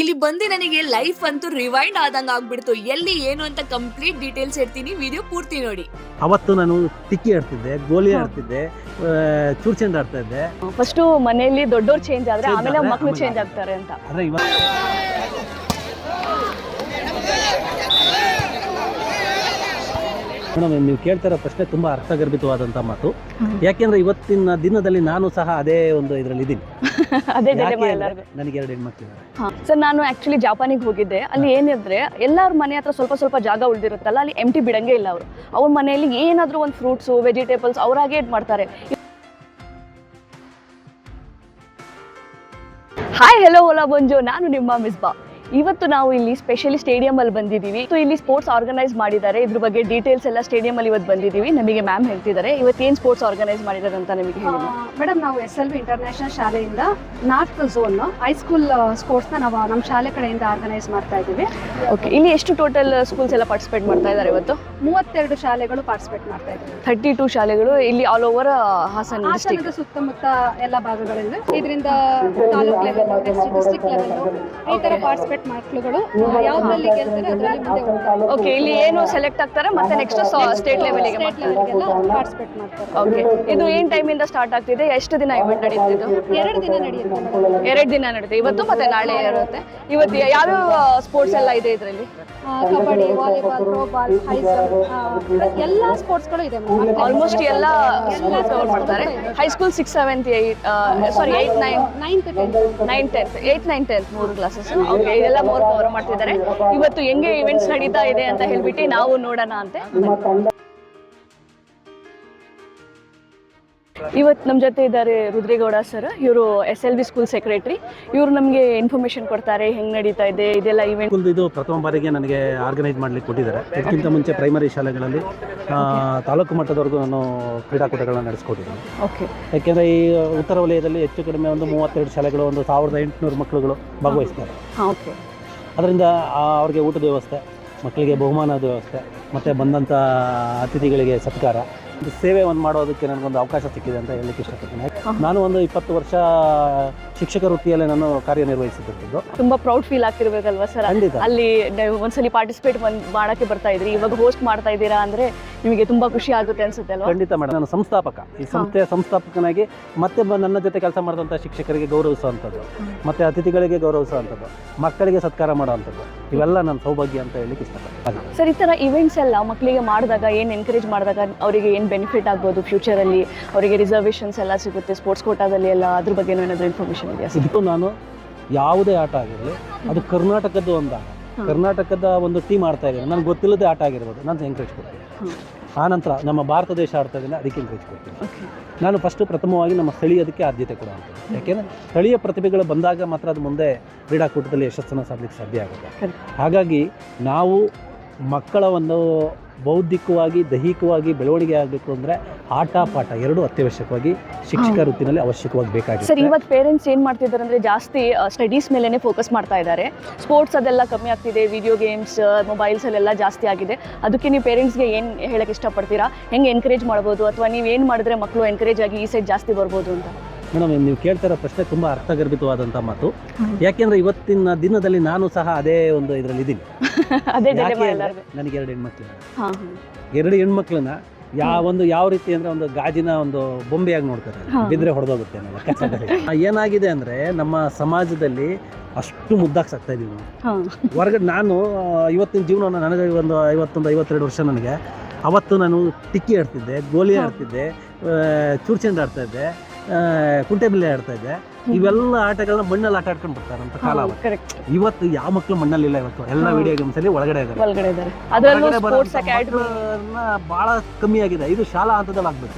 ಇಲ್ಲಿ ಬಂದು ನನಗೆ ಲೈಫ್ ಅಂತೂ ರಿವೈಂಡ್ ಆದಂಗ ಆಗ್ಬಿಡ್ತು. ಎಲ್ಲಿ ಏನು ಅಂತ ಕಂಪ್ಲೀಟ್ ಡೀಟೇಲ್ಸ್ ಇರ್ತೀನಿ, ವಿಡಿಯೋ ಪೂರ್ತಿ ನೋಡಿ. ಅವತ್ತು ನಾನು ಟಿಕ್ಕಿ ಆಡ್ತಿದ್ದೆ, ಗೋಲಿ ಆಡ್ತಿದ್ದೆ, ಚೂರ್ಚೆಂಡ್ ಆಡ್ತಾ ಇದ್ದೆ. ಫಸ್ಟ್ ಮನೆಯಲ್ಲಿ ದೊಡ್ಡೋರು ಚೇಂಜ್ ಆದ್ರೆ ಆಮೇಲೆ ಮಕ್ಕಳು ಚೇಂಜ್ ಆಗ್ತಾರೆ ಅಂತ. ಆದ್ರೆ ಇವತ್ತು ಮೇಡಮ್, ನೀವು ಕೇಳ್ತಾ ಇರೋ ಪ್ರಶ್ನೆ ತುಂಬಾ ಅರ್ಥಗರ್ಭಿತವಾದಂತ ಮಾತು. ಯಾಕೆಂದ್ರೆ ಇವತ್ತಿನ ದಿನದಲ್ಲಿ ನಾನು ಸಹ ಅದೇ ಒಂದು ಇದರಲ್ಲಿ ಇದ್ದೀನಿ. ಅದೇ ನನಗೆ 2 ಹೆಣ್ಮಕ್ಳಿದ್ದಾರೆ. ಸರ್, ನಾನು ಆಕ್ಚುಲಿ ಜಾಪಾನಿಗೆ ಹೋಗಿದ್ದೆ. ಅಲ್ಲಿ ಏನಿದ್ರೆ ಎಲ್ಲರ ಮನೆ ಹತ್ರ ಸ್ವಲ್ಪ ಸ್ವಲ್ಪ ಜಾಗ ಉಳಿದಿರುತ್ತಲ್ಲ, ಅಲ್ಲಿ ಎಂಟಿ ಬಿಡಂಗೆ ಇಲ್ಲ. ಅವ್ರ ಮನೆಯಲ್ಲಿ ಏನಾದರೂ ಒಂದು ಫ್ರೂಟ್ಸು, ವೆಜಿಟೇಬಲ್ಸ್ ಅವರಾಗೆ ಇದು ಮಾಡ್ತಾರೆ. ಹಾಯ್, ಹೆಲೋ, ಓಲಾ ಬಂಜು, ನಾನು ನಿಮ್ಮ ಮಿಸ್ಬಾ. ಇವತ್ತು ನಾವು ಇಲ್ಲಿ ಸ್ಪೆಷಲಿ ಸ್ಟೇಡಿಯಂ ಅಲ್ಲಿ ಬಂದಿದ್ದೀವಿ. ಇಲ್ಲಿ ಸ್ಪೋರ್ಟ್ಸ್ ಆರ್ಗನೈಸ್ ಮಾಡಿದ್ದಾರೆ. ಇದ್ರ ಬಗ್ಗೆ ಡೀಟೇಲ್ಸ್ ಎಲ್ಲ ಸ್ಟೇಡಿಯಂ ಅಲ್ಲಿ ಇವತ್ತು ಬಂದಿದ್ದೀವಿ. ನಮಗೆ ಮ್ಯಾಮ್ ಹೇಳ್ತಿದ್ದಾರೆ ಇವತ್ತು ಏನು ಸ್ಪೋರ್ಟ್ಸ್ ಆರ್ಗನೈಸ್ ಮಾಡಿದ್ದಾರೆ ಅಂತ ನಮಗೆ ಹೇಳಿ. ಮೇಡಮ್, ನಾವು SLV ಇಂಟರ್ನ್ಯಾಷನಲ್ ಶಾಲೆಯಿಂದ ನಾರ್ತ್ ಝೋನ್ ಹೈಸ್ಕೂಲ್ ಸ್ಪೋರ್ಟ್ಸ್ನ ನಾವು ನಮ್ಮ ಶಾಲೆ ಕಡೆಯಿಂದ ಆರ್ಗನೈಸ್ ಮಾಡ್ತಾ ಇದ್ದೀವಿ. ಓಕೆ, ಇಲ್ಲಿ ಎಷ್ಟು ಟೋಟಲ್ ಸ್ಕೂಲ್ಸ್ ಎಲ್ಲ ಪಾರ್ಟಿಸಿಪೇಟ್ ಮಾಡ್ತಾ ಇದ್ದಾರೆ ಇವತ್ತು? 32 ಶಾಲೆಗಳು ಪಾರ್ಟಿಸಿಪೇಟ್ ಮಾಡ್ತಾ ಇದ್ದೀವಿ. 32 ಶಾಲೆಗಳು ಇಲ್ಲಿ ಆಲ್ ಓವರ್ ಹಾಸನ ಹಾಸನದ ಸುತ್ತಮುತ್ತ ಎಲ್ಲ ಭಾಗಗಳಿಂದ ಇದರಿಂದ taluk level, next district level ಈ ತರ ಪಾರ್ಟಿಸಿಪೇಟ್ ಮಕ್ಕಳುಗಳು ಯಾವ್ದ್ರಲ್ಲಿ ಗೆಲ್ತಾರೆ ಅದರಲ್ಲಿ ಮುಂದೆ ಹೋಗ್ತಾರೆ. ಓಕೆ, ಇಲ್ಲಿ ಏನು ಸೆಲೆಕ್ಟ್ ಆಗ್ತಾರೆ ಮತ್ತೆ ನೆಕ್ಸ್ಟ್ ಸ್ಟೇಟ್ ಲೆವೆಲ್ಗೆ ಪಾರ್ಟಿಸಿಪೇಟ್ ಮಾಡ್ತಾರೆ. ಓಕೆ, ಇದು ಏನು ಟೈಮಿಂದ ಸ್ಟಾರ್ಟ್ ಆಗ್ತಿದೆ? ಎಷ್ಟು ದಿನ ಇವೆಂಟ್ ನಡೀತಿದ್ದು? 2 ದಿನ ನಡೆಯುತ್ತೆ. 2 ದಿನ ನಡೆಯುತ್ತೆ, ಇವತ್ತು ಮತ್ತೆ ನಾಳೆ ಇರುತ್ತೆ. ಇವತ್ತು ಯಾವ್ಯಾವ ಸ್ಪೋರ್ಟ್ಸ್ ಎಲ್ಲ ಇದೆ ಇದರಲ್ಲಿ? Kabaddi, volleyball, throwball, high jump, ಎಲ್ಲ ಸ್ಪೋರ್ಟ್ಸ್ಗಳು ಇದೆ. ಆಲ್ಮೋಸ್ಟ್ ಎಲ್ಲ ಸ್ಕೂಲ್ಸ್ ಕವರ್ ಮಾಡ್ತಾರೆ. ಹೈಸ್ಕೂಲ್ 6, 7, 8 ಸಾರಿ 8, 9, 10, 8, 9, 10 3 ಕ್ಲಾಸಸ್. ಓಕೆ, ಇದೆಲ್ಲ 3 ಕವರ್ ಮಾಡ್ತಿದ್ದಾರೆ. ಇವತ್ತು ಹೆಂಗೆ ಇವೆಂಟ್ಸ್ ನಡೀತಾ ಇದೆ ಅಂತ ಹೇಳ್ಬಿಟ್ಟು ನಾವು ನೋಡೋಣ ಅಂತೆ. ಇವತ್ತು ನಮ್ಮ ಜೊತೆ ಇದ್ದಾರೆ ರುದ್ರೇಗೌಡ ಸರ್. ಇವರು SLV ಸ್ಕೂಲ್ ಸೆಕ್ರೆಟರಿ. ಇವರು ನಮಗೆ ಇನ್ಫಾರ್ಮೇಶನ್ ಕೊಡ್ತಾರೆ ಹೆಂಗೆ ನಡೀತಾ ಇದೆ ಇದೆಲ್ಲ ಇವೆಂಟ್. ಇದು ಪ್ರಥಮ ಬಾರಿಗೆ ನನಗೆ ಆರ್ಗನೈಸ್ ಮಾಡಲಿಕ್ಕೆ ಕೊಟ್ಟಿದ್ದಾರೆ. ಇದಕ್ಕಿಂತ ಮುಂಚೆ ಪ್ರೈಮರಿ ಶಾಲೆಗಳಲ್ಲಿ ತಾಲೂಕು ಮಟ್ಟದವರೆಗೂ ನಾನು ಕ್ರೀಡಾಕೂಟಗಳನ್ನ ನಡೆಸ್ಕೊಟ್ಟಿದ್ದೀನಿ. ಓಕೆ, ಯಾಕೆಂದರೆ ಈ ಉತ್ತರ ವಲಯದಲ್ಲಿ ಹೆಚ್ಚು ಕಡಿಮೆ ಒಂದು 32 ಶಾಲೆಗಳು, ಒಂದು 1800 ಮಕ್ಕಳುಗಳು ಭಾಗವಹಿಸ್ತಾರೆ. ಓಕೆ, ಅದರಿಂದ ಅವ್ರಿಗೆ ಊಟದ ವ್ಯವಸ್ಥೆ, ಮಕ್ಕಳಿಗೆ ಬಹುಮಾನದ ವ್ಯವಸ್ಥೆ, ಮತ್ತು ಬಂದಂಥ ಅತಿಥಿಗಳಿಗೆ ಸತ್ಕಾರ, ಸೇವೆ ಮಾಡೋದಕ್ಕೆ ನನಗೊಂದು ಅವಕಾಶ ಸಿಕ್ಕಿದೆ ಅಂತ ಹೇಳಲಿಕ್ಕೆ ಇಷ್ಟಪಡ್ತೀನಿ. ನಾನು ಒಂದು 20 ವರ್ಷ ಶಿಕ್ಷಕ ವೃತ್ತಿಯಲ್ಲೇ ನಾನು ಕಾರ್ಯನಿರ್ವಹಿಸುತ್ತಿದ್ದು. ತುಂಬಾ ಪ್ರೌಡ್ ಫೀಲ್ ಆಗ್ತಿರ್ಬೇಕಲ್ವಾ ಸರ್? ಅಲ್ಲಿ ಒಂದ್ಸಲಿ ಪಾರ್ಟಿಸಿಪೇಟ್ ಮಾಡಕ್ಕೆ ಬರ್ತಾ ಇದ್ರಿ, ಇವಾಗ ಹೋಸ್ಟ್ ಮಾಡ್ತಾ ಇದ್ದೀರಾ ಅಂದ್ರೆ ನಿಮಗೆ ತುಂಬಾ ಖುಷಿ ಆಗುತ್ತೆ ಅನ್ಸುತ್ತೆ ಅಲ್ವಾ? ಖಂಡಿತ ಮೇಡಮ್. ನಾನು ಸಂಸ್ಥಾಪಕ, ಈ ಸಂಸ್ಥೆಯ ಸಂಸ್ಥಾಪಕನಾಗಿ ಮತ್ತೆ ನನ್ನ ಜೊತೆ ಕೆಲಸ ಮಾಡಿದಂಥ ಶಿಕ್ಷಕರಿಗೆ ಗೌರವಿಸುವಂಥದ್ದು, ಮತ್ತೆ ಅತಿಥಿಗಳಿಗೆ ಗೌರವಿಸುವಂಥದ್ದು, ಮಕ್ಕಳಿಗೆ ಸತ್ಕಾರ ಮಾಡುವಂಥದ್ದು, ಇವೆಲ್ಲ ನನ್ನ ಸೌಭಾಗ್ಯ ಅಂತ ಹೇಳಲಿಕ್ಕೆ ಇಷ್ಟಪಡ್ತೀನಿ. ಸರ್, ಈ ಥರ ಇವೆಂಟ್ಸ್ ಎಲ್ಲ ಮಕ್ಕಳಿಗೆ ಮಾಡಿದಾಗ ಏನು ಎನ್ಕರೇಜ್ ಮಾಡಿದಾಗ ಅವರಿಗೆ ಏನು ಬೆನಿಫಿಟ್ ಆಗ್ಬೋದು ಫ್ಯೂಚರಲ್ಲಿ? ಅವರಿಗೆ ರಿಸರ್ವೇಷನ್ಸ್ ಎಲ್ಲ ಸಿಗುತ್ತೆ ಸ್ಪೋರ್ಟ್ಸ್ ಕೋಟಾದಲ್ಲಿ ಎಲ್ಲ, ಅದ್ರ ಬಗ್ಗೆ ಏನಾದರೂ ಇನ್ಫಾರ್ಮೇಷನ್ ಇದೆಯಾ? ಇದು ನಾನು ಯಾವುದೇ ಆಟ ಆಗಿರಲಿ, ಅದು ಕರ್ನಾಟಕದ್ದು ಒಂದಾಗ ಕರ್ನಾಟಕದ ಒಂದು ಟೀಮ್ ಆಡ್ತಾ ಇದ್ದೀನಿ, ನನಗೆ ಗೊತ್ತಿಲ್ಲದೆ ಆಟ ಆಗಿರ್ಬೋದು, ನಾನು ಎಂಕರೇಜ್ ಕೊಡ್ತೀನಿ. ಆನಂತರ ನಮ್ಮ ಭಾರತ ದೇಶ ಆಡ್ತಾ ಇದ್ದೀನಿ, ಅದಕ್ಕೆ ಎಂಕರೇಜ್ ಕೊಡ್ತೀನಿ. ನಾನು ಪ್ರಥಮವಾಗಿ ನಮ್ಮ ಸ್ಥಳೀಯದಕ್ಕೆ ಆದ್ಯತೆ ಕೊಡುವಂಥದ್ದು. ಯಾಕೆಂದರೆ ಸ್ಥಳೀಯ ಪ್ರತಿಭೆಗಳು ಬಂದಾಗ ಮಾತ್ರ ಅದು ಮುಂದೆ ಕ್ರೀಡಾಕೂಟದಲ್ಲಿ ಯಶಸ್ಸನ್ನು ಸಾಧಲಿಕ್ಕೆ ಸಾಧ್ಯ ಆಗುತ್ತೆ. ಹಾಗಾಗಿ ನಾವು ಮಕ್ಕಳ ಒಂದು ಬೌದ್ಧಿಕವಾಗಿ, ದೈಹಿಕವಾಗಿ ಬೆಳವಣಿಗೆ ಆಗಬೇಕು ಅಂದರೆ ಆಟ ಪಾಠ ಎರಡೂ ಅತ್ಯವಶ್ಯಕವಾಗಿ ಶಿಕ್ಷಕ ವೃತ್ತಿನಲ್ಲಿ ಅವಶ್ಯಕವಾಗಿ ಬೇಕಾಗಿದೆ. ಸರ್, ಇವತ್ತು ಪೇರೆಂಟ್ಸ್ ಏನು ಮಾಡ್ತಿದ್ದಾರೆ ಅಂದರೆ ಜಾಸ್ತಿ ಸ್ಟಡೀಸ್ ಮೇಲೇ ಫೋಕಸ್ ಮಾಡ್ತಾ ಇದ್ದಾರೆ. ಸ್ಪೋರ್ಟ್ಸ್ ಅದೆಲ್ಲ ಕಮ್ಮಿ ಆಗ್ತಿದೆ, ವಿಡಿಯೋ ಗೇಮ್ಸ್, ಮೊಬೈಲ್ಸಲ್ಲೆಲ್ಲ ಜಾಸ್ತಿ ಆಗಿದೆ. ಅದಕ್ಕೆ ನೀವು ಪೇರೆಂಟ್ಸ್ಗೆ ಏನು ಹೇಳಕ್ಕೆ ಇಷ್ಟಪಡ್ತೀರಾ? ಹೆಂಗೆ ಎನ್ಕರೇಜ್ ಮಾಡ್ಬೋದು, ಅಥವಾ ನೀವು ಏನು ಮಾಡಿದ್ರೆ ಮಕ್ಕಳು ಎನ್ಕರೇಜ್ ಆಗಿ ಈ ಸೈಡ್ ಜಾಸ್ತಿ ಬರ್ಬೋದು ಅಂತ? ಮೇಡಮ್, ನೀವು ಕೇಳ್ತಾ ಇರೋ ಪ್ರಶ್ನೆ ತುಂಬ ಅರ್ಥಗರ್ಭಿತವಾದಂಥ ಮಾತು. ಯಾಕೆಂದರೆ ಇವತ್ತಿನ ದಿನದಲ್ಲಿ ನಾನು ಸಹ ಅದೇ ಒಂದು ಇದರಲ್ಲಿ ಇದ್ದೀನಿ. ನನಗೆ 2 ಹೆಣ್ಮಕ್ಳಿದ್ದಾರೆ. 2 ಹೆಣ್ಮಕ್ಳನ್ನ ಯಾವ ರೀತಿ ಅಂದರೆ ಒಂದು ಗಾಜಿನ ಒಂದು ಬೊಂಬೆಯಾಗಿ ನೋಡ್ತಾರೆ, ಬಿದ್ದರೆ ಹೊಡೆದೋಗುತ್ತೆ ಅನ್ನೋಲ್ಲ. ಏನಾಗಿದೆ ಅಂದರೆ ನಮ್ಮ ಸಮಾಜದಲ್ಲಿ ಅಷ್ಟು ಮುದ್ದಾಗಿ ಸಾಕ್ತಾ ಇದ್ದೀವಿ ಹೊರಗಡೆ. ನಾನು ಇವತ್ತಿನ ಜೀವನ ನನಗೆ ಒಂದು 52 ವರ್ಷ. ನನಗೆ ಅವತ್ತು ನಾನು ಟಿಕ್ಕಿ ಆಡ್ತಿದ್ದೆ, ಗೋಲಿ ಆಡ್ತಿದ್ದೆ, ಚೂರ್ಚೆಂಡ್ ಆಡ್ತಾ ಇದ್ದೆ, ಕುಂಟೆಬಿಲ್ಲೆ ಆಡ್ತಾ ಇದ್ದೆ. ಇವೆಲ್ಲ ಆಟಗಳನ್ನ ಮಣ್ಣಲ್ಲಿ ಆಟ ಆಡ್ಕೊಂಡು ಬರ್ತಾರಂತ ಕಾಲ. ಇವತ್ತು ಯಾವ ಮಕ್ಕಳು ಮಣ್ಣಲ್ಲಿಲ್ಲ. ಇವತ್ತು ಎಲ್ಲ ವಿಡಿಯೋ ಗೇಮ್ಸ್ ಅಲ್ಲಿ ಒಳಗಡೆ ಇದ್ದಾರೆ. ಬಹಳ ಕಮ್ಮಿ ಆಗಿದೆ. ಇದು ಶಾಲಾ ಹಂತದಲ್ಲಿ ಆಗ್ಬೇಕು.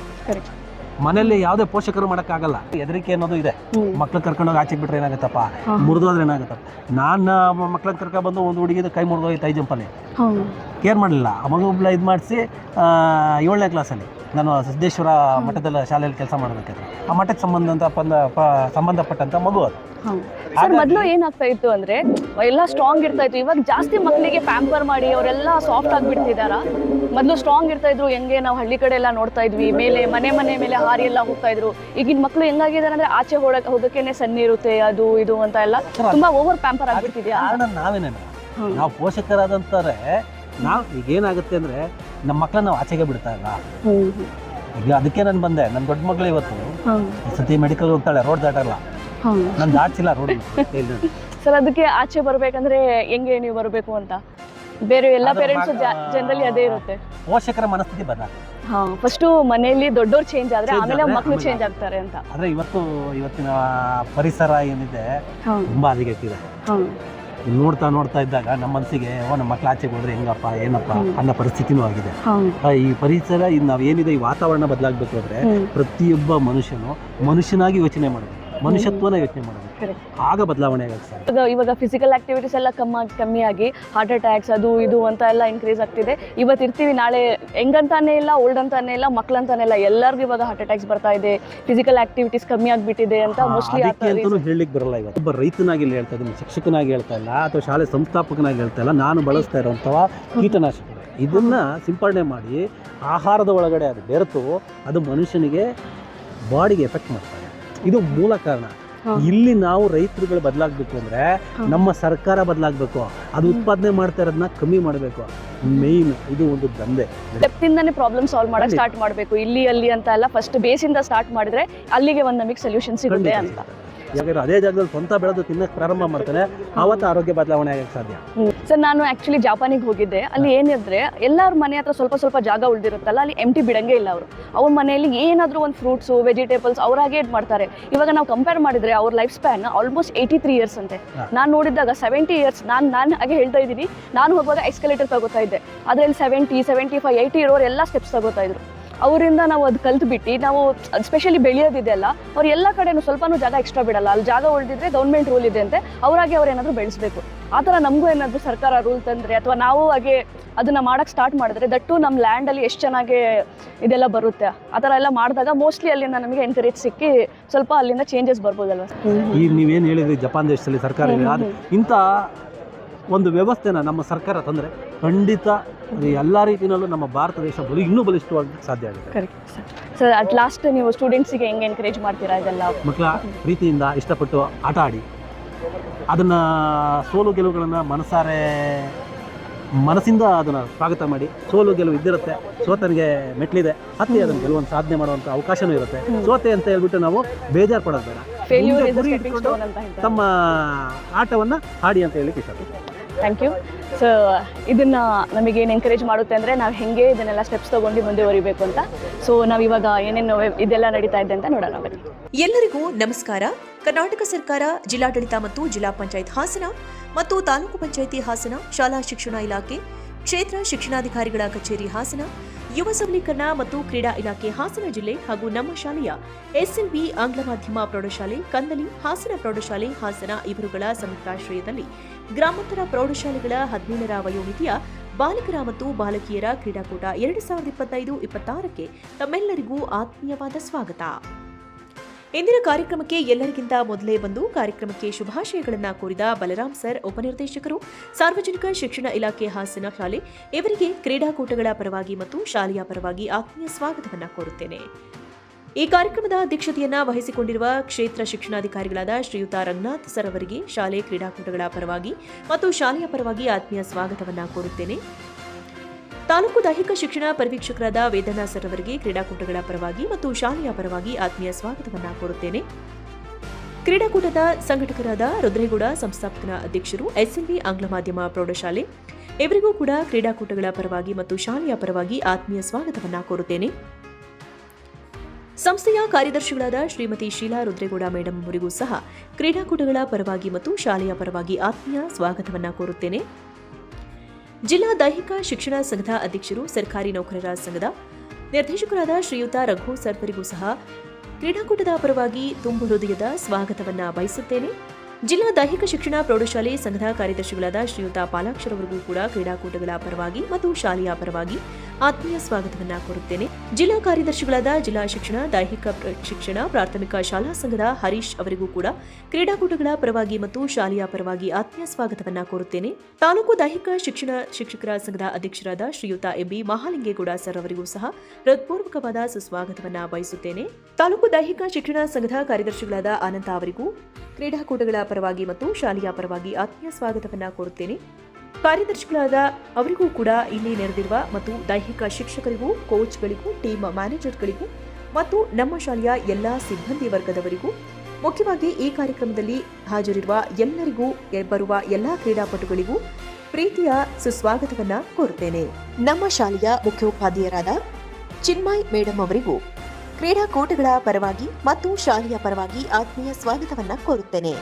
ಮನೆಯಲ್ಲಿ ಯಾವುದೇ ಪೋಷಕರು ಮಾಡೋಕ್ಕಾಗಲ್ಲ. ಹೆದರಿಕೆ ಅನ್ನೋದು ಇದೆ. ಮಕ್ಳು ಕರ್ಕೊಂಡೋಗಿ ಆಚೆಗೆ ಬಿಟ್ರೆ ಏನಾಗುತ್ತಪ್ಪ, ಮುರಿದೋದ್ರೆ ಏನಾಗುತ್ತಪ್ಪ. ನಾನು ಮಕ್ಳನ್ನ ಕರ್ಕೊಂಡ್ಬಂದು ಒಂದು ಹುಡುಗಿದ ಕೈ ಮುರಿದೋಯ್ತು, 5 ಜಂಪಲ್ಲಿ ಕೇರ್ ಮಾಡಲಿಲ್ಲ. ಆ ಮಗು ಇದು ಮಾಡಿಸಿ 7ನೇ ಕ್ಲಾಸಲ್ಲಿ ನಾನು ಸಿದ್ದೇಶ್ವರ ಮಠದ ಶಾಲೆಯಲ್ಲಿ ಕೆಲಸ ಮಾಡಬೇಕಾದ್ರೆ ಆ ಮಠಕ್ಕೆ ಸಂಬಂಧಪಟ್ಟಂಥ ಮಗು ಅದು. ಸರ್, ಮೊದಲು ಏನಾಗ್ತಾ ಇತ್ತು ಅಂದರೆ ಎಲ್ಲ ಸ್ಟ್ರಾಂಗ್ ಇರ್ತಾ ಇತ್ತು. ಇವಾಗ ಜಾಸ್ತಿ ಮಕ್ಕಳಿಗೆ ಪ್ಯಾಂಪರ್ ಮಾಡಿ ಅವರೆಲ್ಲ ಸಾಫ್ಟ್ ಆಗಿಬಿಡ್ತಿದಾರಾ? ಮೊದಲು ಸ್ಟ್ರಾಂಗ್ ಇರ್ತಾ ಇದ್ರು, ಹೆಂಗೆ ನಾವು ಹಳ್ಳಿ ಕಡೆ ಎಲ್ಲ ನೋಡ್ತಾ ಇದ್ವಿ, ಮೇಲೆ ಮನೆ ಮೇಲೆ ಹಾರಿ ಎಲ್ಲ ಹೋಗ್ತಾ ಇದ್ರು. ಈಗಿನ ಮಕ್ಕಳು ಹೆಂಗಾಗಿದ್ದಾರೆ ಅಂದ್ರೆ ಆಚೆ ಹೋಗಕ್ಕೇನೆ ಸಣ್ಣ ಇರುತ್ತೆ, ಅದು ಇದು ಅಂತ ಎಲ್ಲ ತುಂಬಾ ಓವರ್ ಪ್ಯಾಂಪರ್ ಆಗ್ಬಿಟ್ಟಿದ್ಯಾ? ಕಾರಣ ನಾವೇನೇ, ನಾವು ಪೋಷಕರಾದಂತಾರೆ ಈಗ ಏನಾಗುತ್ತೆ ಅಂದ್ರೆ ನಮ್ಮ ಮಕ್ಕಳನ್ನ ನಾವು ಆಚೆಗೆ ಬಿಡ್ತಾ ಇಲ್ಲ. ಈಗ ಅದಕ್ಕೆ ನಾನು ಬಂದೆ. ನನ್ನ ದೊಡ್ಡ ಮಗಳು ಇವತ್ತು ಸತಿ ಮೆಡಿಕಲ್ ಹೋಗ್ತಾಳೆ, ರೋಡ್ ದಾಟಲ್ಲ. ನಾನು ದಾಟ್ಸಿಲ್ಲ ರೋಡ್. ಸರ್, ಅದಕ್ಕೆ ಆಚೆ ಬರ್ಬೇಕಂದ್ರೆ ಹೆಂಗೆ ನೀವು ಬರಬೇಕು ಅಂತ? ಬೇರೆ ಎಲ್ಲ ಪೇರೆಂಟ್ಸ್ ಜನರಲಿ ಅದೇ ಇರುತ್ತೆ, ಪೋಷಕರ ಮನಸ್ಥಿತಿ ಬದಲಾಗ. ಫಸ್ಟು ಮನೆಯಲ್ಲಿ ದೊಡ್ಡವ್ರು ಚೇಂಜ್ ಆದ್ರೆ ಆಮೇಲೆ ಮಕ್ಕಳು ಚೇಂಜ್ ಆಗ್ತಾರೆ ಅಂತ. ಆದ್ರೆ ಇವತ್ತಿನ ಪರಿಸರ ಏನಿದೆ ತುಂಬಾ ಹದಗೆಟ್ಟಿದೆ. ನೋಡ್ತಾ ಇದ್ದಾಗ ನಮ್ಮ ಮನಸ್ಸಿಗೆ ನಮ್ಮ ಮಕ್ಳು ಆಚೆಗೆ ಹೋದ್ರೆ ಹೆಂಗಪ್ಪ ಏನಪ್ಪ ಅನ್ನೋ ಪರಿಸ್ಥಿತಿನೂ ಆಗಿದೆ. ಈ ಪರಿಸರ ನಾವೇನಿದೆ, ಈ ವಾತಾವರಣ ಬದಲಾಗಬೇಕು ಅಂದ್ರೆ ಪ್ರತಿಯೊಬ್ಬ ಮನುಷ್ಯನಾಗಿ ಯೋಚನೆ ಮಾಡಬೇಕು, ಮನುಷ್ಯತ್ವನ ಯೋಚನೆ ಮಾಡಬೇಕು, ಆಗ ಬದಲಾವಣೆ ಆಗುತ್ತೆ. ಇವಾಗ ಫಿಸಿಕಲ್ ಆಕ್ಟಿವಿಟೀಸ್ ಎಲ್ಲ ಕಮ್ಮಿಯಾಗಿ ಹಾರ್ಟ್ ಅಟ್ಯಾಕ್ಸ್ ಅದು ಇದು ಅಂತ ಎಲ್ಲ ಇನ್ಕ್ರೀಸ್ ಆಗ್ತಿದೆ. ಇವತ್ತು ಇರ್ತೀವಿ, ನಾಳೆ ಹೆಂಗಂತಾನೆ ಇಲ್ಲ, ಓಲ್ಡ್ ಅಂತಾನೆ ಇಲ್ಲ, ಮಕ್ಳಂತಾನೆ ಇಲ್ಲ, ಎಲ್ಲರಿಗೂ ಇವಾಗ ಹಾರ್ಟ್ ಅಟ್ಯಾಕ್ಸ್ ಬರ್ತಾ ಇದೆ, ಫಿಸಿಕಲ್ ಆಕ್ಟಿವಿಟೀಸ್ ಕಮ್ಮಿ ಆಗ್ಬಿಟ್ಟಿದೆ ಅಂತ ಮೋಸ್ಟ್ಲಿ ಹೇಳಲಿಕ್ಕೆ ಬರಲ್ಲ. ಇವತ್ತು ಒಬ್ಬ ರೈತನಾಗಿ ಹೇಳ್ತಾ ಇದ್ದೀನಿ, ಶಿಕ್ಷಕನಾಗಿ ಹೇಳ್ತಾ ಇಲ್ಲ, ಅಥವಾ ಶಾಲೆ ಸಂಸ್ಥಾಪಕನಾಗಿ ಹೇಳ್ತಾ ಇಲ್ಲ. ನಾನು ಬಳಸ್ತಾ ಇರುವಂತಹ ಕೀಟನಾಶಕಗಳು ಇದನ್ನ ಸಿಂಪಡಣೆ ಮಾಡಿ ಆಹಾರದ ಒಳಗಡೆ ಅದು ಬೆರೆತು ಅದು ಮನುಷ್ಯನಿಗೆ ಬಾಡಿಗೆ ಎಫೆಕ್ಟ್ ಮಾಡ್ತಾರೆ. ಇದು ಮೂಲ ಕಾರಣ. ಇಲ್ಲಿ ನಾವು ರೈತರುಗಳು ಬದಲಾಗಬೇಕು ಅಂದ್ರೆ ನಮ್ಮ ಸರ್ಕಾರ ಬದಲಾಗಬೇಕು, ಅದು ಉತ್ಪಾದನೆ ಮಾಡ್ತಾ ಇರೋದನ್ನ ಕಮ್ಮಿ ಮಾಡಬೇಕು. ಮೇನ್ ಇದು ಒಂದು ದಂಧೆ. ಡೆಪ್ತಿಂದಾನೆ ಪ್ರಾಬ್ಲಮ್ ಸಾಲ್ವ್ ಮಾಡಕ್ ಸ್ಟಾರ್ಟ್ ಮಾಡಬೇಕು. ಇಲ್ಲಿ ಅಲ್ಲಿ ಅಂತ ಎಲ್ಲ ಫಸ್ಟ್ ಬೇಸಿಂದ ಸ್ಟಾರ್ಟ್ ಮಾಡಿದ್ರೆ ಅಲ್ಲಿಗೆ ಒಂದು ನಮಗೆ ಸೊಲ್ಯೂಷನ್ ಸಿಗುತ್ತೆ ಅಂತ. ಯಾಕಂದ್ರೆ ಅದೇ ಜಾಗದಲ್ಲಿ ಸ್ವಂತ ಬೆಳೆದು ತಿನ್ನಕ್ಕೆ ಪ್ರಾರಂಭ ಮಾಡ್ತಾನೆ, ಆವತ್ತು ಆರೋಗ್ಯ ಬದಲಾವಣೆ ಆಗಕ್ಕೆ ಸಾಧ್ಯ. ಸರ್, ನಾನು ಆಕ್ಚುಲಿ ಜಾಪಾನಿಗೆ ಹೋಗಿದ್ದೆ. ಅಲ್ಲಿ ಏನಿದ್ರೆ ಎಲ್ಲರ ಮನೆ ಹತ್ರ ಸ್ವಲ್ಪ ಜಾಗ ಉಳಿದಿರುತ್ತಲ್ಲ, ಅಲ್ಲಿ ಎಂಟಿ ಬಿಡಂಗೆ ಇಲ್ಲ. ಅವ್ರ ಮನೆಯಲ್ಲಿ ಏನಾದರೂ ಒಂದು ಫ್ರೂಟ್ಸು ವೆಜಿಟೇಬಲ್ಸ್ ಅವರಾಗೆ ಇದು ಮಾಡ್ತಾರೆ. ಇವಾಗ ನಾವು ಕಂಪೇರ್ ಮಾಡಿದ್ರೆ ಅವ್ರ ಲೈಫ್ ಸ್ಪ್ಯಾನ್ ಆಲ್ಮೋಸ್ಟ್ 83 ಇಯರ್ಸ್ ಅಂತೆ. ನಾನು ನೋಡಿದಾಗ 70 ಇಯರ್ಸ್. ನಾನು ಹಾಗೆ ಹೇಳ್ತಾ ಇದ್ದೀನಿ, ನಾನು ಹೋಗುವಾಗ ಎಕ್ಸ್ಕಲೇಟರ್ ತಗೋತಾ ಇದ್ದೆ, ಅದರಲ್ಲಿ 70, 75, 80 ಇರೋರು ಎಲ್ಲ ಸ್ಟೆಪ್ಸ್ ತಗೋತಾ ಇದ್ರು. ಅವರಿಂದ ನಾವು ಅದು ಕಲ್ತ್ಬಿಟ್ಟು ನಾವು ಸ್ಪೆಷಲಿ ಬೆಳೆಯೋದಿದೆಯಲ್ಲ, ಅವ್ರು ಎಲ್ಲ ಕಡೆನೂ ಸ್ವಲ್ಪನೂ ಜಾಗ ಎಕ್ಸ್ಟ್ರಾ ಬಿಡಲ್ಲ. ಅಲ್ಲಿ ಜಾಗ ಉಳಿದಿದ್ರೆ ಗೌರ್ಮೆಂಟ್ ರೂಲ್ ಇದೆ ಅಂತೆ, ಅವರಾಗೆ ಅವ್ರು ಏನಾದರೂ ಬೆಳೆಸಬೇಕು. ಆ ಥರ ನಮಗೂ ಏನಾದರೂ ಸರ್ಕಾರ ರೂಲ್ ತಂದರೆ ಅಥವಾ ನಾವು ಹಾಗೆ ಅದನ್ನು ಮಾಡೋಕ್ಕೆ ಸ್ಟಾರ್ಟ್ ಮಾಡಿದ್ರೆ ದಟ್ಟು ನಮ್ಮ ಲ್ಯಾಂಡಲ್ಲಿ ಎಷ್ಟು ಚೆನ್ನಾಗಿ ಇದೆಲ್ಲ ಬರುತ್ತೆ. ಆ ಥರ ಎಲ್ಲ ಮಾಡಿದಾಗ ಮೋಸ್ಟ್ಲಿ ಅಲ್ಲಿಂದ ನಮಗೆ ಎನ್ಕರೇಜ್ ಸಿಕ್ಕಿ ಸ್ವಲ್ಪ ಅಲ್ಲಿಂದ ಚೇಂಜಸ್ ಬರ್ಬೋದಲ್ವ? ಈಗ ನೀವೇನು ಹೇಳಿದ್ರಿ ಜಪಾನ್ ದೇಶದಲ್ಲಿ ಸರ್ಕಾರ ಇಂಥ ಒಂದು ವ್ಯವಸ್ಥೆನ ನಮ್ಮ ಸರ್ಕಾರ ತಂದರೆ ಖಂಡಿತ ಎಲ್ಲ ರೀತಿಯಲ್ಲೂ ನಮ್ಮ ಭಾರತ ದೇಶ ಇನ್ನೂ ಬಲಿಷ್ಠವಾಗಿ ಸಾಧ್ಯ ಆಗುತ್ತೆ. Correct sir. ಅಟ್ ಲಾಸ್ಟ್ ನೀವು ಸ್ಟೂಡೆಂಟ್ಸಿಗೆ ಹೆಂಗೆ ಎನ್ಕರೇಜ್ ಮಾಡ್ತೀರಾ ಇದೆಲ್ಲ? ಮಕ್ಕಳ ಪ್ರೀತಿಯಿಂದ ಇಷ್ಟಪಟ್ಟು ಆಟ ಆಡಿ, ಅದನ್ನು ಸೋಲು ಗೆಲುವುಗಳನ್ನು ಮನಸ್ಸಿಂದ ಅದನ್ನು ಸ್ವಾಗತ ಮಾಡಿ. ಸೋಲು ಗೆಲುವು ಇದ್ದಿರುತ್ತೆ, ಸೋತನಿಗೆ ಮೆಟ್ಲಿದೆ, ಹತ್ತಿ ಅದನ್ನು ಗೆಲುವನ್ನು ಸಾಧನೆ ಮಾಡುವಂಥ ಅವಕಾಶನೂ ಇರುತ್ತೆ. ಸೋತೆ ಅಂತ ಹೇಳ್ಬಿಟ್ಟು ನಾವು ಬೇಜಾರು ಪಡೋದು ಬೇಡ, ತಮ್ಮ ಆಟವನ್ನು ಆಡಿ ಅಂತ ಹೇಳಿಕ್ಕೆ ಇಷ್ಟಪಡ್ತೀನಿ. Thank you. ಸೊ ಇದನ್ನು ನಮಗೇನು ಎನ್ಕರೇಜ್ ಮಾಡುತ್ತೆ ಅಂದರೆ ನಾವು ಹೇಗೆ ಇದನ್ನೆಲ್ಲ ಸ್ಟೆಪ್ಸ್ ತೊಗೊಂಡು ಮುಂದುವರಿಬೇಕು ಅಂತ. ಸೊ ನಾವು ಇವಾಗ ಏನೇನು ಇದೆಲ್ಲ ನಡೀತಾ ಇದೆ ಅಂತ ನೋಡೋಣ ಬನ್ನಿ. ಎಲ್ಲರಿಗೂ ನಮಸ್ಕಾರ. ಕರ್ನಾಟಕ ಸರ್ಕಾರ, ಜಿಲ್ಲಾಡಳಿತ ಮತ್ತು ಜಿಲ್ಲಾ ಪಂಚಾಯತ್ ಹಾಸನ ಮತ್ತು ತಾಲೂಕು ಪಂಚಾಯಿತಿ ಹಾಸನ, ಶಾಲಾ ಶಿಕ್ಷಣ ಇಲಾಖೆ, ಕ್ಷೇತ್ರ ಶಿಕ್ಷಣಾಧಿಕಾರಿಗಳ ಕಚೇರಿ ಹಾಸನ, ಯುವ ಸಬಲೀಕರಣ ಮತ್ತು ಕ್ರೀಡಾ ಇಲಾಖೆ ಹಾಸನ ಜಿಲ್ಲೆ ಹಾಗೂ ನಮ್ಮ ಶಾಲೆಯ ಎಸ್ಎಲ್ವಿ ಆಂಗ್ಲ ಮಾಧ್ಯಮ ಪ್ರೌಢಶಾಲೆ, ಕಂದಲಿ ಹಾಸನ ಪ್ರೌಢಶಾಲೆ ಹಾಸನ ಇವರುಗಳ ಸಂಯುಕ್ತಾಶ್ರಯದಲ್ಲಿ ಗ್ರಾಮಾಂತರ ಪ್ರೌಢಶಾಲೆಗಳ 17ರ ವಯೋಮಿತಿಯ ಬಾಲಕರ ಮತ್ತು ಬಾಲಕಿಯರ ಕ್ರೀಡಾಕೂಟ 2025-26ಕ್ಕೆ ತಮ್ಮೆಲ್ಲರಿಗೂ ಆತ್ಮೀಯವಾದ ಸ್ವಾಗತ. ಇಂದಿನ ಕಾರ್ಯಕ್ರಮಕ್ಕೆ ಎಲ್ಲರಿಗಿಂತ ಮೊದಲೇ ಬಂದು ಕಾರ್ಯಕ್ರಮಕ್ಕೆ ಶುಭಾಶಯಗಳನ್ನು ಕೋರಿದ ಬಲರಾಮ್ ಸರ್, ಉಪನಿರ್ದೇಶಕರು, ಸಾರ್ವಜನಿಕ ಶಿಕ್ಷಣ ಇಲಾಖೆ ಹಾಸನ ಶಾಲೆ ಇವರಿಗೆ ಕ್ರೀಡಾಕೂಟಗಳ ಪರವಾಗಿ ಮತ್ತು ಶಾಲೆಯ ಪರವಾಗಿ ಆತ್ಮೀಯ ಸ್ವಾಗತವನ್ನು ಕೋರುತ್ತೇನೆ. ಈ ಕಾರ್ಯಕ್ರಮದ ಅಧ್ಯಕ್ಷತೆಯನ್ನ ವಹಿಸಿಕೊಂಡಿರುವ ಕ್ಷೇತ್ರ ಶಿಕ್ಷಣಾಧಿಕಾರಿಗಳಾದ ಶ್ರೀಯುತ ರಂಗನಾಥ್ ಸರ್ ಅವರಿಗೆ ಶಾಲೆ ಕ್ರೀಡಾಕೂಟಗಳ ಪರವಾಗಿ ಮತ್ತು ಶಾಲೆಯ ಪರವಾಗಿ ಆತ್ಮೀಯ ಸ್ವಾಗತವನ್ನು ಕೋರುತ್ತೇನೆ. ತಾಲೂಕು ದೈಹಿಕ ಶಿಕ್ಷಣ ಪರಿವೀಕ್ಷಕರಾದ ವೇದನಾ ಸರ್ ಅವರಿಗೆ ಕ್ರೀಡಾಕೂಟಗಳ ಪರವಾಗಿ ಮತ್ತು ಶಾಲೆಯ ಪರವಾಗಿ ಆತ್ಮೀಯ ಸ್ವಾಗತವನ್ನು ಕೋರುತ್ತೇನೆ. ಕ್ರೀಡಾಕೂಟದ ಸಂಘಟಕರಾದ ರುದ್ರೇಗೌಡ, ಸಂಸ್ಥಾಪಕನ ಅಧ್ಯಕ್ಷರು, ಎಸ್ಎಲ್ವಿ ಆಂಗ್ಲ ಮಾಧ್ಯಮ ಪ್ರೌಢಶಾಲೆ ಇವರಿಗೂ ಕೂಡ ಕ್ರೀಡಾಕೂಟಗಳ ಪರವಾಗಿ ಮತ್ತು ಶಾಲೆಯ ಪರವಾಗಿ ಆತ್ಮೀಯ ಸ್ವಾಗತವನ್ನು ಕೋರುತ್ತೇನೆ. ಸಂಸ್ಥೆಯ ಕಾರ್ಯದರ್ಶಿಗಳಾದ ಶ್ರೀಮತಿ ಶೀಲಾ ರುದ್ರೇಗೌಡ ಮೇಡಂ ಅವರಿಗೂ ಸಹ ಕ್ರೀಡಾಕೂಟಗಳ ಪರವಾಗಿ ಮತ್ತು ಶಾಲೆಯ ಪರವಾಗಿ ಆತ್ಮೀಯ ಸ್ವಾಗತವನ್ನು ಕೋರುತ್ತೇನೆ. ಜಿಲ್ಲಾ ದೈಹಿಕ ಶಿಕ್ಷಣ ಸಂಘದ ಅಧ್ಯಕ್ಷರು, ಸರ್ಕಾರಿ ನೌಕರರ ಸಂಘದ ನಿರ್ದೇಶಕರಾದ ಶ್ರೀಯುತ ರಘು ಸರ್ವರಿಗೂ ಸಹ ಕ್ರೀಡಾಕೂಟದ ಪರವಾಗಿ ತುಂಬು ಹೃದಯದ ಸ್ವಾಗತವನ್ನು ಬಯಸುತ್ತೇನೆ. ಜಿಲ್ಲಾ ದೈಹಿಕ ಶಿಕ್ಷಣ ಪ್ರೌಢಶಾಲೆ ಸಂಘದ ಕಾರ್ಯದರ್ಶಿಗಳಾದ ಶ್ರೀಯುತ ಪಾಲಾಕ್ಷರವರಿಗೂ ಕೂಡ ಕ್ರೀಡಾಕೂಟಗಳ ಪರವಾಗಿ ಮತ್ತು ಶಾಲೆಯ ಪರವಾಗಿ ಆತ್ಮೀಯ ಸ್ವಾಗತವನ್ನ ಕೋರುತ್ತೇನೆ. ಜಿಲ್ಲಾ ಕಾರ್ಯದರ್ಶಿಗಳಾದ ಜಿಲ್ಲಾ ಶಿಕ್ಷಣ, ದೈಹಿಕ ಶಿಕ್ಷಣ, ಪ್ರಾಥಮಿಕ ಶಾಲಾ ಸಂಘದ ಹರೀಶ್ ಅವರಿಗೂ ಕೂಡ ಕ್ರೀಡಾಕೂಟಗಳ ಪರವಾಗಿ ಮತ್ತು ಶಾಲೆಯ ಪರವಾಗಿ ಆತ್ಮೀಯ ಸ್ವಾಗತವನ್ನ ಕೋರುತ್ತೇನೆ. ತಾಲೂಕು ದೈಹಿಕ ಶಿಕ್ಷಣ ಶಿಕ್ಷಕರ ಸಂಘದ ಅಧ್ಯಕ್ಷರಾದ ಶ್ರೀಯುತ ಎಂಬಿ ಮಹಾಲಿಂಗೇಗೌಡ ಸರ್ ಅವರಿಗೂ ಸಹ ಹೃತ್ಪೂರ್ವಕವಾದ ಸುಸ್ವಾಗತವನ್ನ ಬಯಸುತ್ತೇನೆ. ತಾಲೂಕು ದೈಹಿಕ ಶಿಕ್ಷಣ ಸಂಘದ ಕಾರ್ಯದರ್ಶಿಗಳಾದ ಅನಂತ ಅವರಿಗೂ ಕ್ರೀಡಾಕೂಟಗಳ ಪರವಾಗಿ ಮತ್ತು ಶಾಲೆಯ ಪರವಾಗಿ ಆತ್ಮೀಯ ಸ್ವಾಗತವನ್ನ ಕೋರುತ್ತೇನೆ. ಕಾರ್ಯದರ್ಶಿಗಳಾದ ಅವರಿಗೂ ಕೂಡ ಇಲ್ಲಿ ನೆರೆದಿರುವ ಮತ್ತು ದೈಹಿಕ ಶಿಕ್ಷಕರಿಗೂ, ಕೋಚ್ಗಳಿಗೂ, ಟೀಮ್ ಮ್ಯಾನೇಜರ್ಗಳಿಗೂ ಮತ್ತು ನಮ್ಮ ಶಾಲೆಯ ಎಲ್ಲಾ ಸಿಬ್ಬಂದಿ ವರ್ಗದವರಿಗೂ, ಮುಖ್ಯವಾಗಿ ಈ ಕಾರ್ಯಕ್ರಮದಲ್ಲಿ ಹಾಜರಿರುವ ಎಲ್ಲರಿಗೂ, ಬರುವ ಎಲ್ಲಾ ಕ್ರೀಡಾಪಟುಗಳಿಗೂ ಪ್ರೀತಿಯ ಸುಸ್ವಾಗತವನ್ನ ಕೋರುತ್ತೇನೆ. ನಮ್ಮ ಶಾಲೆಯ ಮುಖ್ಯೋಪಾಧ್ಯಾಯರಾದ ಚಿನ್ಮಯ್ ಮೇಡಮ್ ಅವರಿಗೂ ಕ್ರೀಡಾಕೂಟಗಳ ಪರವಾಗಿ ಮತ್ತು ಶಾಲೆಯ ಪರವಾಗಿ ಆತ್ಮೀಯ ಸ್ವಾಗತವನ್ನ ಕೋರುತ್ತೇನೆ.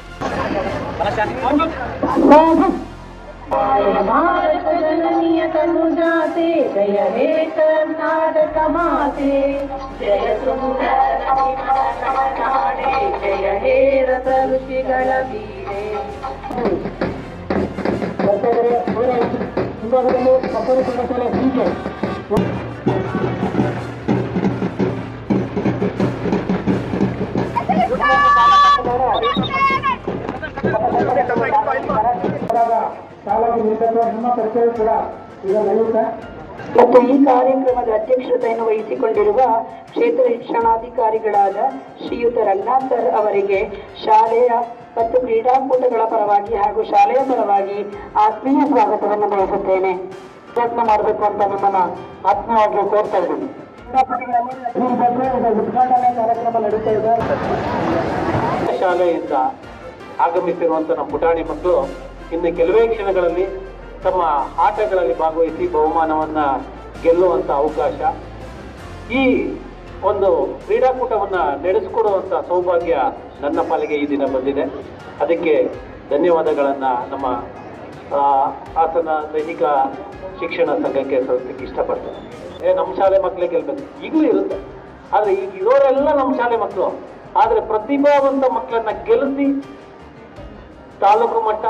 ಭಾರತ ಜನನಿಯ ತನುಜಾತೆ ಜಯ ಹೇ ಕರ್ನಾಟಕ ಮಾತೆ, ಜಯ ಸುಂದರನಾಡೆ, ಜಯ ಹೇ ರಸ ಋಷಿಗಳ ವೀರೆ. ಮತ್ತು ಈ ಕಾರ್ಯಕ್ರಮದ ಅಧ್ಯಕ್ಷತೆಯನ್ನು ವಹಿಸಿಕೊಂಡಿರುವ ಕ್ಷೇತ್ರ ಶಿಕ್ಷಣಾಧಿಕಾರಿಗಳಾದ ಶ್ರೀಯುತ ರಂಗನಾಥ್ ಸರ್ ಅವರಿಗೆ ಶಾಲೆಯ ಮತ್ತು ಕ್ರೀಡಾಕೂಟಗಳ ಪರವಾಗಿ ಹಾಗೂ ಶಾಲೆಯ ಪರವಾಗಿ ಆತ್ಮೀಯ ಸ್ವಾಗತವನ್ನು ಬಯಸುತ್ತೇನೆ. ಪ್ರಯತ್ನ ಮಾಡಬೇಕು ಅಂತ ನಿಮ್ಮನ್ನ ಆತ್ಮೀಯವಾಗಿ ಕೋರ್ತಾ ಇದ್ದೀನಿ. ಉದ್ಘಾಟನೆ ಕಾರ್ಯಕ್ರಮ ನಡೀತಾ ಇದೆ. ಶಾಲೆಯಿಂದ ಆಗಮಿಸಿರುವಂತ ನಮ್ಮ ಪುಟಾಣಿ ಮಕ್ಕಳು ಇನ್ನು ಕೆಲವೇ ಕ್ಷಣಗಳಲ್ಲಿ ತಮ್ಮ ಆಟಗಳಲ್ಲಿ ಭಾಗವಹಿಸಿ ಬಹುಮಾನವನ್ನ ಗೆಲ್ಲುವಂತ ಅವಕಾಶ, ಈ ಒಂದು ಕ್ರೀಡಾಕೂಟವನ್ನ ನಡೆಸಿಕೊಡುವಂತ ಸೌಭಾಗ್ಯ ನನ್ನ ಪಾಲಿಗೆ ಈ ದಿನ ಬಂದಿದೆ. ಅದಕ್ಕೆ ಧನ್ಯವಾದಗಳನ್ನ ನಮ್ಮ ಹಾಸನ ದೈಹಿಕ ಶಿಕ್ಷಣ ಸಂಘಕ್ಕೆ ಸಲ್ಲಿಸಲಿಕ್ಕೆ ಇಷ್ಟಪಡ್ತೇನೆ. ನಮ್ಮ ಶಾಲೆ ಮಕ್ಕಳೇ ಗೆಲ್ಬೇಕು, ಈಗಲೂ ಇರುತ್ತೆ. ಆದ್ರೆ ಈಗ ಇರೋರೆಲ್ಲ ನಮ್ಮ ಶಾಲೆ ಮಕ್ಕಳು. ಆದ್ರೆ ಪ್ರತಿಭಾವಂತ ಮಕ್ಕಳನ್ನ ಗೆಲ್ಲಿಸಿ ತಾಲೂಕು ಮಟ್ಟ,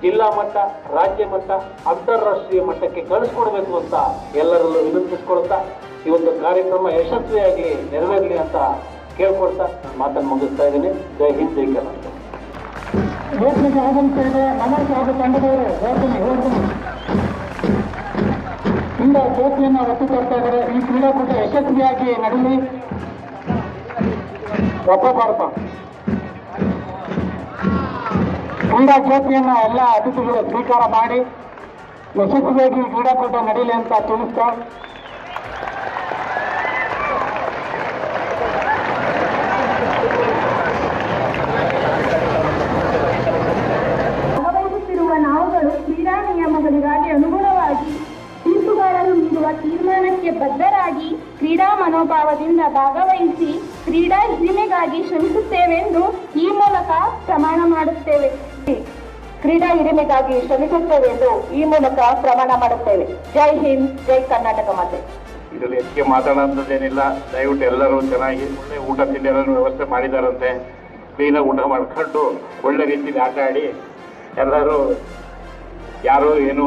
ಜಿಲ್ಲಾ ಮಟ್ಟ, ರಾಜ್ಯ ಮಟ್ಟ, ಅಂತಾರಾಷ್ಟ್ರೀಯ ಮಟ್ಟಕ್ಕೆ ಕಳಿಸ್ಕೊಡ್ಬೇಕು ಅಂತ ಎಲ್ಲರಲ್ಲೂ ವಿನಂತಿಸ್ಕೊಳ್ತಾ ಈ ಒಂದು ಕಾರ್ಯಕ್ರಮ ಯಶಸ್ವಿಯಾಗಿ ನೆರವೇರಲಿ ಅಂತ ಕೇಳ್ಕೊಳ್ತಾ ನಾನು ಮಾತನ್ನು ಮುಗಿಸ್ತಾ ಇದ್ದೀನಿ. ಜೈ ಹಿಂದ್, ಜೈ ಕರ್ನಾಟಕ. ಇಂದ ಜ್ಯೋತಿಯನ್ನು ಒತ್ತು ಕೊಡ್ತಾ ಇದ್ದಾರೆ. ಈ ಕ್ರೀಡಾಕೂಟ ಯಶಸ್ವಿಯಾಗಿ ನಡೆಯಲಿ. ಭಾರತ ಕ್ರೀಡಾ ಜ್ಯೋತಿಯನ್ನು ಎಲ್ಲ ಅತಿಥಿಗಳು ಸ್ವೀಕಾರ ಮಾಡಿ ಯಶಸ್ವಿಯಾಗಿ ಕ್ರೀಡಾಕೂಟ ನಡೆಯಲಿ ಅಂತ ತಿಳಿಸ್ತಾ ಭಾಗವಹಿಸುತ್ತಿರುವ ನಾವುಗಳು ಕ್ರೀಡಾ ನಿಯಮಗಳಿಗಾಗಿ ಅನುಗುಣವಾಗಿ ತೀರ್ಪುಗಾರರು ನೀಡುವ ತೀರ್ಮಾನಕ್ಕೆ ಬದ್ಧರಾಗಿ ಕ್ರೀಡಾ ಮನೋಭಾವದಿಂದ ಭಾಗವಹಿಸಿ ಕ್ರೀಡಾ ಹಿರಿಮೆಗಾಗಿ ಶ್ರಮಿಸುತ್ತೇವೆಂದು ಈ ಮೂಲಕ ಪ್ರಮಾಣ ಮಾಡುತ್ತೇವೆ. ಕ್ರೀಡಾ ಹಿರಿಮೆಗಾಗಿ ಶ್ರಮಿಸುತ್ತೇವೆ ಎಂದು ಈ ಮೂಲಕ ಪ್ರಮಾಣ ಮಾಡುತ್ತೇವೆ. ಜೈ ಹಿಂದ್, ಜೈ ಕರ್ನಾಟಕ ಮಾತೆ. ಇದರಲ್ಲಿ ಹೆಚ್ಚಿಗೆ ಮಾತಾಡೋದೇನಿಲ್ಲ. ದಯವಿಟ್ಟು ಎಲ್ಲರೂ ಚೆನ್ನಾಗಿ ಒಳ್ಳೆ ಊಟ ತಿಂಡಿ ಎಲ್ಲರೂ ವ್ಯವಸ್ಥೆ ಮಾಡಿದಾರಂತೆ. ಕ್ಲೀನಾಗಿ ಊಟ ಮಾಡ್ಕೊಂಡು ಒಳ್ಳೆ ರೀತಿಯಲ್ಲಿ ಆಟ ಆಡಿ ಎಲ್ಲರೂ ಯಾರು ಏನೂ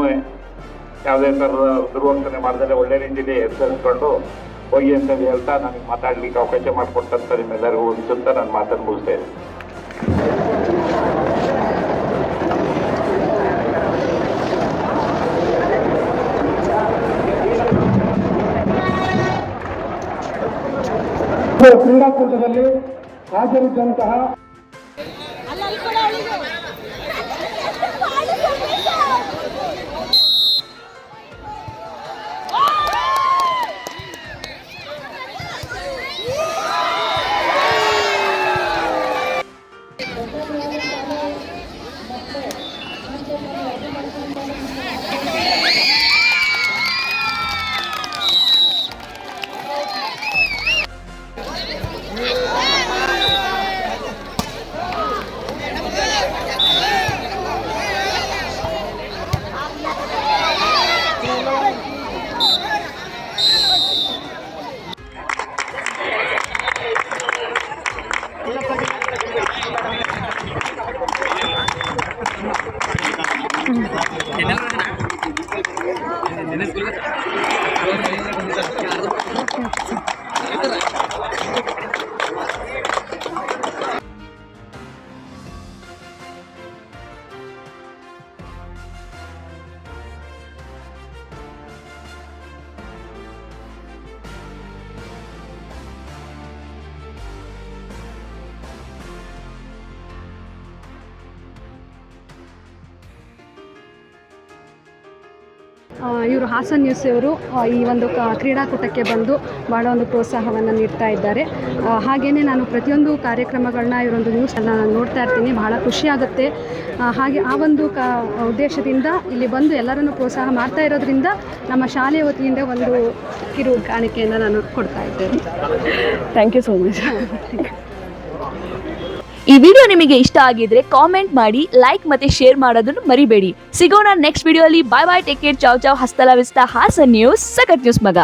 ಯಾವುದೇ ಥರದ ದುರ್ವರ್ತನೆ ಮಾಡಿದರೆ ಒಳ್ಳೆ ರೀತಿಯಲ್ಲಿ ಎಚ್ಚರಿಸ್ಕೊಂಡು ಹೋಗಿ ಅಂತ ಹೇಳ್ತಾ ನನಗೆ ಮಾತಾಡಲಿಕ್ಕೆ ಅವಕಾಶ ಮಾಡಿಕೊಟ್ಟಂತ ನಿಮ್ಮೆಲ್ಲರಿಗೂ ಅನಿಸುತ್ತಾ ನಾನು ಮಾತನ್ನು ಮುಗಿಸ್ತಾ ಇದ್ದೀನಿ. ಕ್ರೀಡಾಕೂಟದಲ್ಲಿ ಹಾಜರಿದ್ದಂತಹ Tienes ಇವರು ಹಾಸನ್ ನ್ಯೂಸ್ ಅವರು ಈ ಒಂದು ಕ್ರೀಡಾಕೂಟಕ್ಕೆ ಬಂದು ಭಾಳ ಒಂದು ಪ್ರೋತ್ಸಾಹವನ್ನು ನೀಡ್ತಾ ಇದ್ದಾರೆ. ಹಾಗೆಯೇ ನಾನು ಪ್ರತಿಯೊಂದು ಕಾರ್ಯಕ್ರಮಗಳನ್ನ ಇವರೊಂದು ನ್ಯೂಸನ್ನು ನಾನು ನೋಡ್ತಾ ಇರ್ತೀನಿ, ಬಹಳ ಖುಷಿಯಾಗುತ್ತೆ. ಹಾಗೆ ಆ ಒಂದು ಉದ್ದೇಶದಿಂದ ಇಲ್ಲಿ ಬಂದು ಎಲ್ಲರನ್ನು ಪ್ರೋತ್ಸಾಹ ಮಾಡ್ತಾ ಇರೋದ್ರಿಂದ ನಮ್ಮ ಶಾಲೆಯ ವತಿಯಿಂದ ಒಂದು ಕಿರು ಕಾಣಿಕೆಯನ್ನು ನಾನು ಕೊಡ್ತಾ ಇದ್ದೇನೆ. Thank you so much. ಈ ವಿಡಿಯೋ ನಿಮಗೆ ಇಷ್ಟ ಆಗಿದ್ರೆ ಕಾಮೆಂಟ್ ಮಾಡಿ, ಲೈಕ್ ಮತ್ತೆ ಶೇರ್ ಮಾಡೋದನ್ನು ಮರಿಬೇಡಿ. ಸಿಗೋಣ ನೆಕ್ಸ್ಟ್ ವಿಡಿಯೋ ಅಲ್ಲಿ. Bye bye, take care, ciao ciao, hasta la vista. Hassan news, ಸಖತ್ ನ್ಯೂಸ್ ಮಗ.